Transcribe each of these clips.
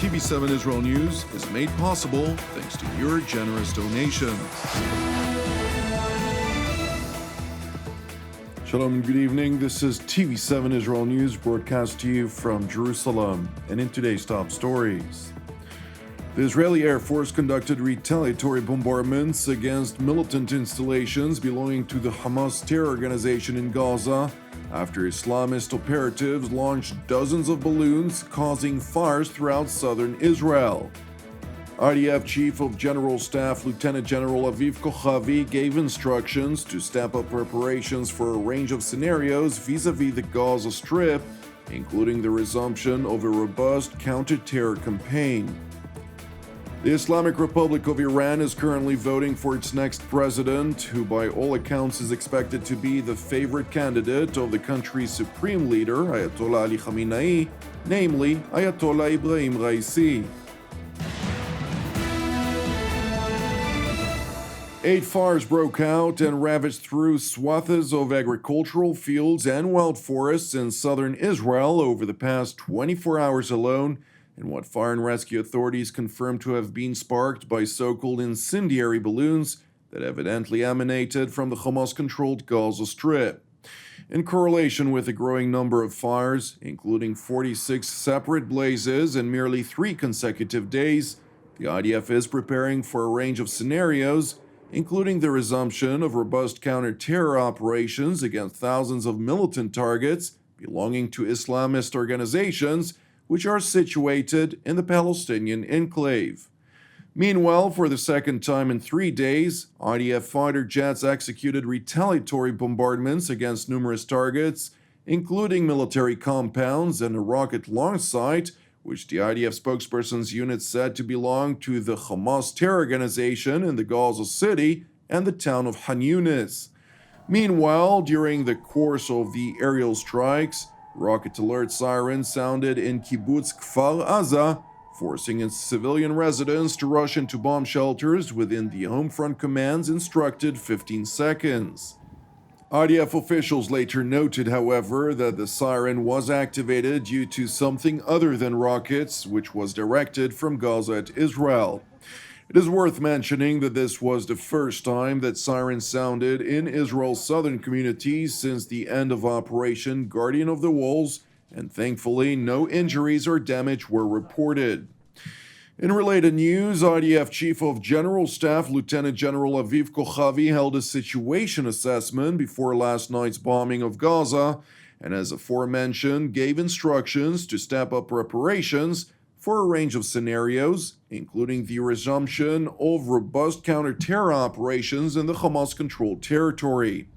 TV7 Israel News is made possible thanks to your generous donations. Shalom and good evening. This is TV7 Israel News broadcast to you from Jerusalem. And in today's top stories, the Israeli Air Force conducted retaliatory bombardments against militant installations belonging to the Hamas terror organization in Gaza after Islamist operatives launched dozens of balloons, causing fires throughout southern Israel. IDF Chief of General Staff Lieutenant General Aviv Kochavi gave instructions to step up preparations for a range of scenarios vis-à-vis the Gaza Strip, including the resumption of a robust counterterror campaign. The Islamic Republic of Iran is currently voting for its next president, who by all accounts is expected to be the favorite candidate of the country's supreme leader, Ayatollah Khamenei, namely Ayatollah Ebrahim Raisi. 8 fires broke out and ravaged through swaths of agricultural fields and wild forests in southern Israel over the past 24 hours alone, in what fire and rescue authorities confirmed to have been sparked by so-called incendiary balloons that evidently emanated from the Hamas-controlled Gaza Strip. In correlation with a growing number of fires, including 46 separate blazes in merely 3 consecutive days, the IDF is preparing for a range of scenarios, including the resumption of robust counter-terror operations against thousands of militant targets belonging to Islamist organizations which are situated in the Palestinian enclave. Meanwhile, for the second time in 3 days, IDF fighter jets executed retaliatory bombardments against numerous targets, including military compounds and a rocket launch site, which the IDF spokesperson's unit said to belong to the Hamas terror organization in the Gaza city and the town of Han Yunis. Meanwhile, during the course of the aerial strikes, rocket alert sirens sounded in Kibbutz Kfar Aza, forcing its civilian residents to rush into bomb shelters within the home front command's instructed 15 seconds. IDF officials later noted, however, that the siren was activated due to something other than rockets, which was directed from Gaza at Israel. It is worth mentioning that this was the first time that sirens sounded in Israel's southern communities since the end of Operation Guardian of the Walls, and thankfully no injuries or damage were reported. In related news, IDF Chief of General Staff Lieutenant General Aviv Kochavi held a situation assessment before last night's bombing of Gaza, and as aforementioned, gave instructions to step up preparations for a range of scenarios, including the resumption of robust counter-terror operations in the Hamas-controlled territory.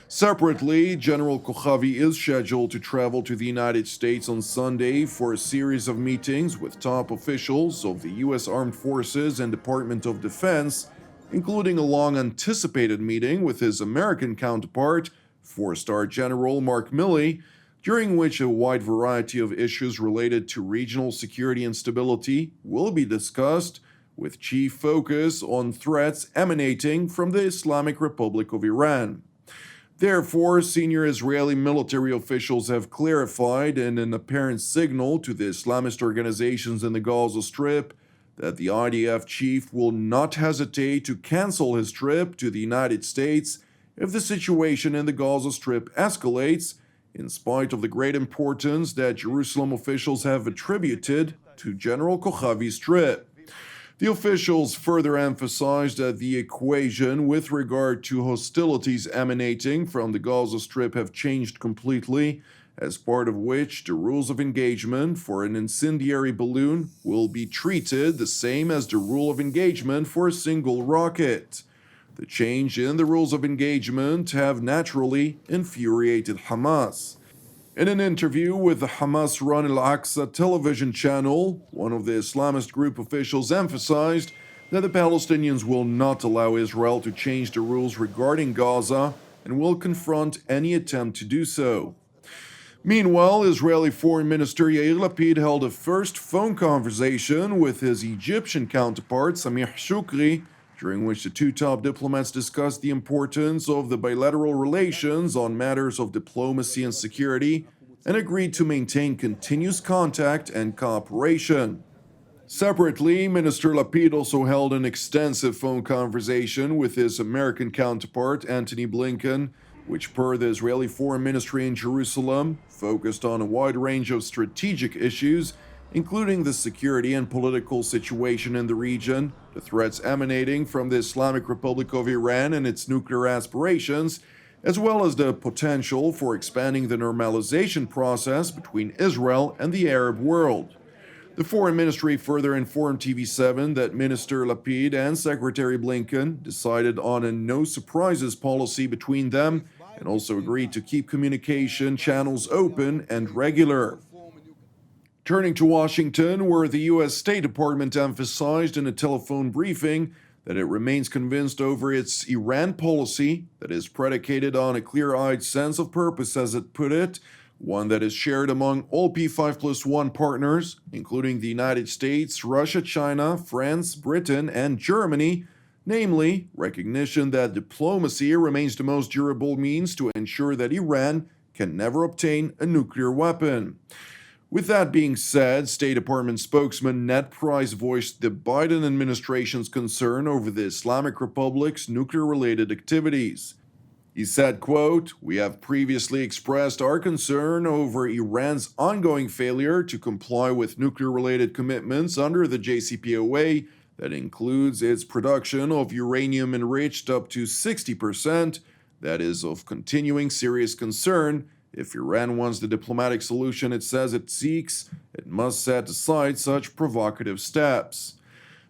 Separately, General Kochavi is scheduled to travel to the United States on Sunday for a series of meetings with top officials of the U.S. Armed Forces and Department of Defense, including a long-anticipated meeting with his American counterpart, 4-star General Mark Milley, during which a wide variety of issues related to regional security and stability will be discussed, with chief focus on threats emanating from the Islamic Republic of Iran. Therefore, senior Israeli military officials have clarified in an apparent signal to the Islamist organizations in the Gaza Strip that the IDF chief will not hesitate to cancel his trip to the United States if the situation in the Gaza Strip escalates, in spite of the great importance that Jerusalem officials have attributed to General Kochavi's trip. The officials further emphasized that the equation with regard to hostilities emanating from the Gaza Strip have changed completely, as part of which the rules of engagement for an incendiary balloon will be treated the same as the rule of engagement for a single rocket. The change in the rules of engagement have naturally infuriated Hamas. In an interview with the Hamas-run Al-Aqsa television channel, one of the Islamist group officials emphasized that the Palestinians will not allow Israel to change the rules regarding Gaza and will confront any attempt to do so. Meanwhile, Israeli Foreign Minister Yair Lapid held a first phone conversation with his Egyptian counterpart Samih Shukri, during which the two top diplomats discussed the importance of the bilateral relations on matters of diplomacy and security, and agreed to maintain continuous contact and cooperation. Separately, Minister Lapid also held an extensive phone conversation with his American counterpart, Antony Blinken, which, per the Israeli Foreign Ministry in Jerusalem, focused on a wide range of strategic issues, including the security and political situation in the region, the threats emanating from the Islamic Republic of Iran and its nuclear aspirations, as well as the potential for expanding the normalization process between Israel and the Arab world. The Foreign Ministry further informed TV7 that Minister Lapid and Secretary Blinken decided on a no-surprises policy between them and also agreed to keep communication channels open and regular. Turning to Washington, where the U.S. State Department emphasized in a telephone briefing that it remains convinced over its Iran policy that is predicated on a clear-eyed sense of purpose, as it put it, one that is shared among all P5+1 partners, including the United States, Russia, China, France, Britain, and Germany, namely, recognition that diplomacy remains the most durable means to ensure that Iran can never obtain a nuclear weapon. With that being said, State Department spokesman Ned Price voiced the Biden administration's concern over the Islamic Republic's nuclear-related activities. He said, quote, "We have previously expressed our concern over Iran's ongoing failure to comply with nuclear-related commitments under the JCPOA that includes its production of uranium enriched up to 60%. That is of continuing serious concern. If Iran wants the diplomatic solution it says it seeks, it must set aside such provocative steps."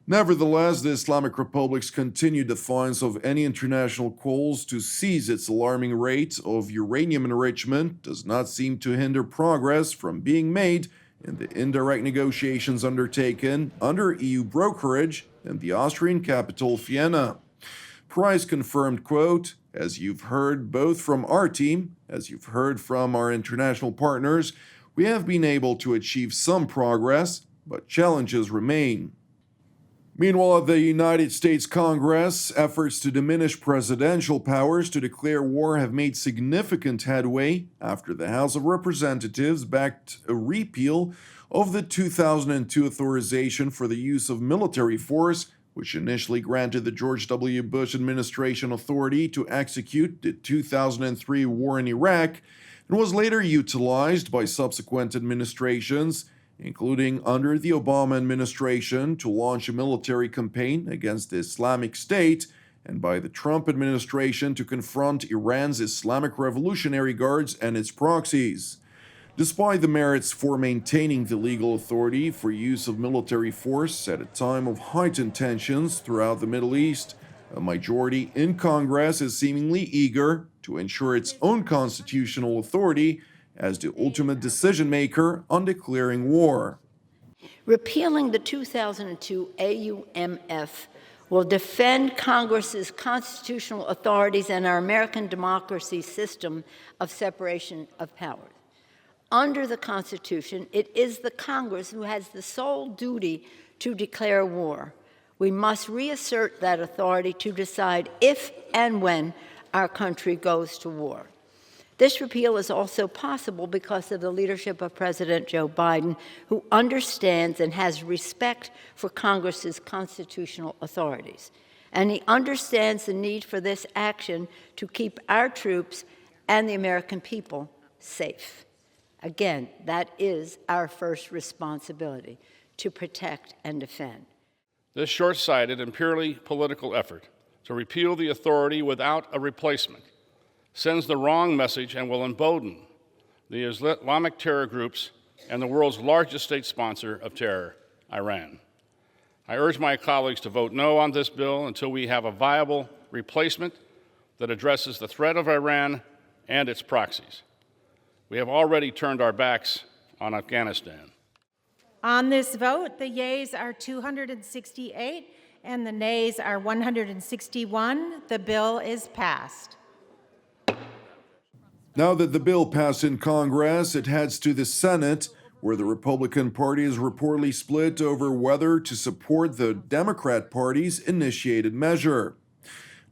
Nevertheless, the Islamic Republic's continued defiance of any international calls to cease its alarming rate of uranium enrichment does not seem to hinder progress from being made in the indirect negotiations undertaken under EU brokerage in the Austrian capital Vienna. Price confirmed, quote, "As you've heard both from our team, as you've heard from our international partners, we have been able to achieve some progress, but challenges remain." Meanwhile, at the United States Congress, efforts to diminish presidential powers to declare war have made significant headway after the House of Representatives backed a repeal of the 2002 authorization for the use of military force, which initially granted the George W. Bush administration authority to execute the 2003 war in Iraq, and was later utilized by subsequent administrations, including under the Obama administration, to launch a military campaign against the Islamic State, and by the Trump administration to confront Iran's Islamic Revolutionary Guards and its proxies. Despite the merits for maintaining the legal authority for use of military force at a time of heightened tensions throughout the Middle East, a majority in Congress is seemingly eager to ensure its own constitutional authority as the ultimate decision-maker on declaring war. Repealing the 2002 AUMF will defend Congress's constitutional authorities and our American democracy's system of separation of powers. Under the Constitution, it is the Congress who has the sole duty to declare war. We must reassert that authority to decide if and when our country goes to war. This repeal is also possible because of the leadership of President Joe Biden, who understands and has respect for Congress's constitutional authorities. And he understands the need for this action to keep our troops and the American people safe. Again, that is our first responsibility, to protect and defend. This short-sighted and purely political effort to repeal the authority without a replacement sends the wrong message and will embolden the Islamic terror groups and the world's largest state sponsor of terror, Iran. I urge my colleagues to vote no on this bill until we have a viable replacement that addresses the threat of Iran and its proxies. We have already turned our backs on Afghanistan. On this vote, the yeas are 268 and the nays are 161. The bill is passed. Now that the bill passed in Congress, it heads to the Senate, where the Republican Party is reportedly split over whether to support the Democrat Party's initiated measure.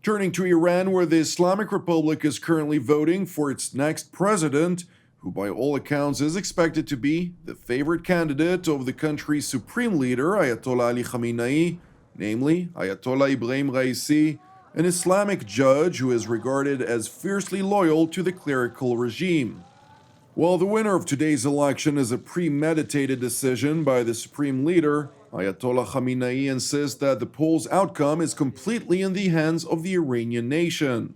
Turning to Iran, where the Islamic Republic is currently voting for its next president, who by all accounts is expected to be the favorite candidate of the country's supreme leader, Ayatollah Ali Khamenei, namely Ayatollah Ebrahim Raisi, an Islamic judge who is regarded as fiercely loyal to the clerical regime. While the winner of today's election is a premeditated decision by the supreme leader, Ayatollah Khamenei insists that the poll's outcome is completely in the hands of the Iranian nation.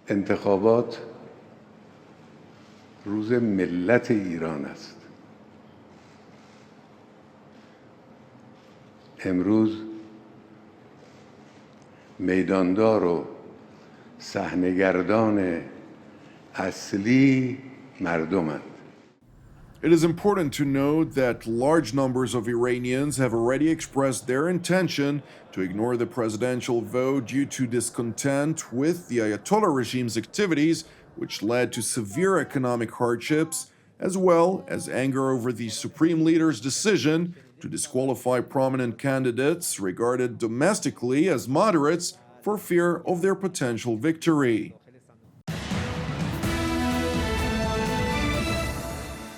انتخابات روز ملت ایران است. امروز میداندار و صحنه‌گردان اصلی مردمند. It is important to note that large numbers of Iranians have already expressed their intention to ignore the presidential vote due to discontent with the Ayatollah regime's activities, which led to severe economic hardships, as well as anger over the supreme leader's decision to disqualify prominent candidates regarded domestically as moderates for fear of their potential victory.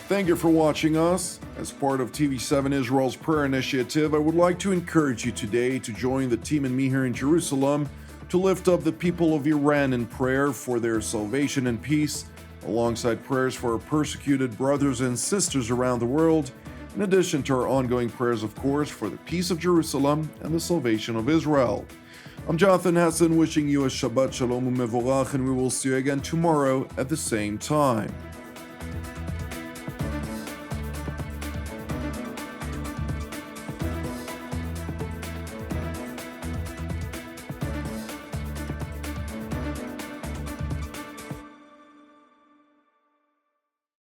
Thank you for watching us. As part of TV7 Israel's prayer initiative, I would like to encourage you today to join the team and me here in Jerusalem to lift up the people of Iran in prayer for their salvation and peace, alongside prayers for our persecuted brothers and sisters around the world, in addition to our ongoing prayers, of course, for the peace of Jerusalem and the salvation of Israel. I'm Jonathan Hassan, wishing you a Shabbat Shalom U'Mevorach, and we will see you again tomorrow at the same time.